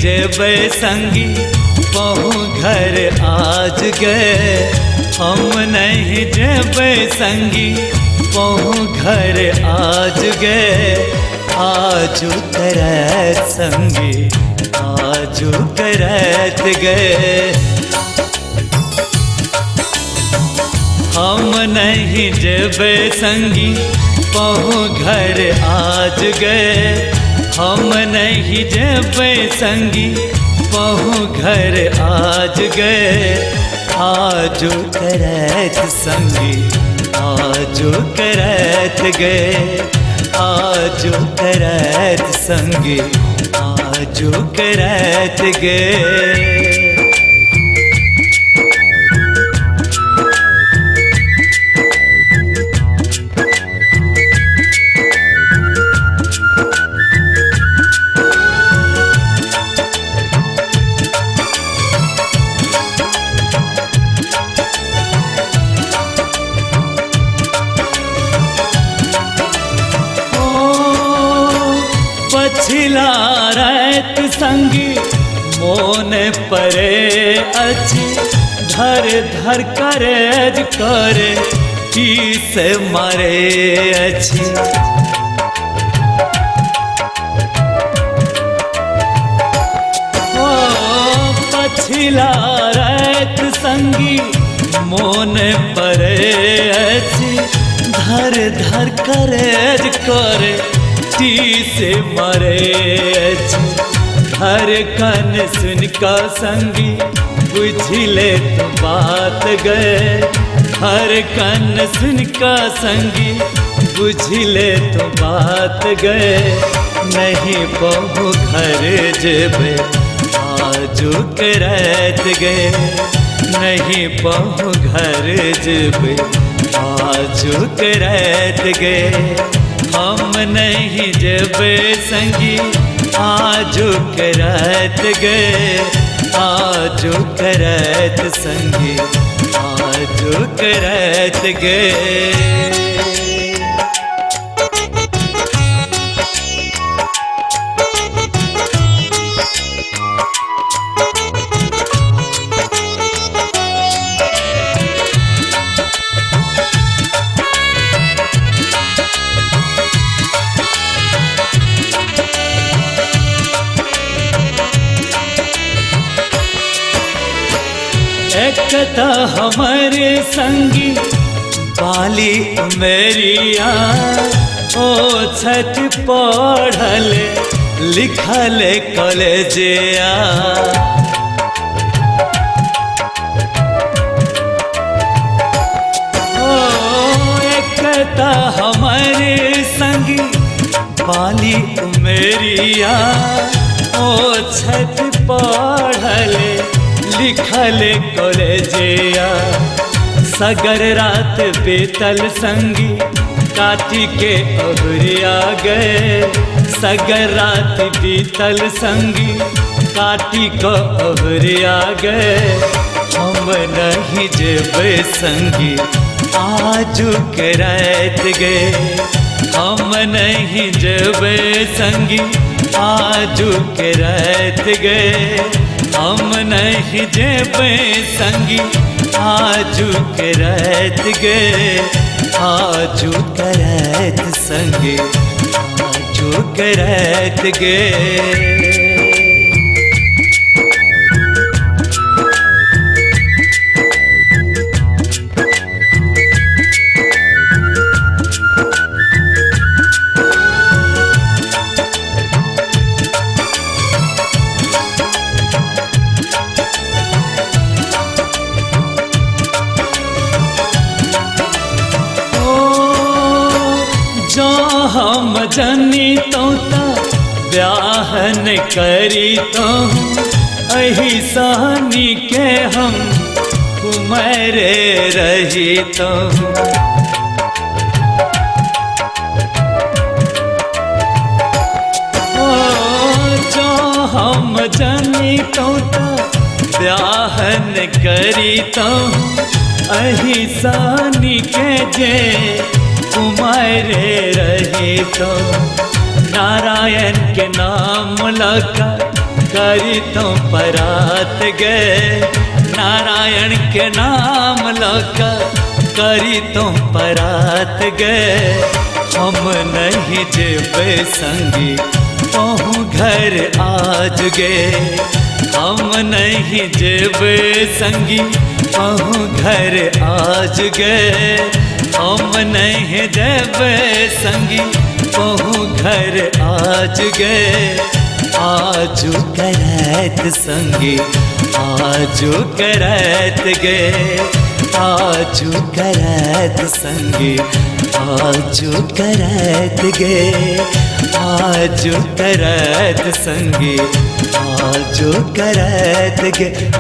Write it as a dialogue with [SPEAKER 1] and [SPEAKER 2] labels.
[SPEAKER 1] जेबे संगी पहु घर आज गए। हम नहीं जेबे संगी पहु घर आज गए। आजू करत संगी आजू करत गए। हम नहीं जेबे संगी पहु घर आज गए। हम नहीं जेबे संगी पहु घर आज गए। आजू करत संगी आजू करत गए। आजू करत संगी आजू करत गए। पछिला रात संगी मोन परे अच्छी धर धर करज करे किस मारे अच्छी। पछिला रात संगी मोन परे अच्छी धर धर करज करे से मरे। हर कन सुन का संगी बुझले तो बात गए। हर कन सुन का संगी बुझले तो बात गए। नहीं पहु घर जेबे आजू करत गए। नहीं पहु घर जेबे आजू करत गए। हम नहीं जेबे संगी आजू करत गए। आजू करत संगी आजू करत गए। एकता हमारे संगी बाली मेरिया ओ छत पढ़ल लिखल कॉलेजिया। ओ एकता हमारे संगी बाली मेरिया ओ छत पढ़ल लिखल कॉलेजिया। सगर रात बेतल संगी काटी के अहरिया गए। सगर रात बीतल संगी काटी को अहरिया गए। हम नहीं जेबे संगी आजू करत गए। हम नहीं जेबे संगी आजू करत गए। हम नहीं जेबे संगी आजू करत गए। आजू करत संगी आजू करत गए। हम जनी तो ब्याहन करी तो अही सहनी के हम कुमरे रही तो। जो हम जनी तो ब्याहन करी तो अही सहनी के जे कुमारे रहे तो। नारायण के नाम लगा करी तो परात गए नारायण के नाम लौका करी तो परात गए हम नहीं जेबे संगी तोहू घर आज गए हम नहीं जेबे संगी तोहू घर आज गए हम नहीं जेबे संगी तोहू घर आज गए आजू करैत संगी आजू करैत गए आजू करैत संगी आजू करैत गए आजू करैत संगी आजू करैत गए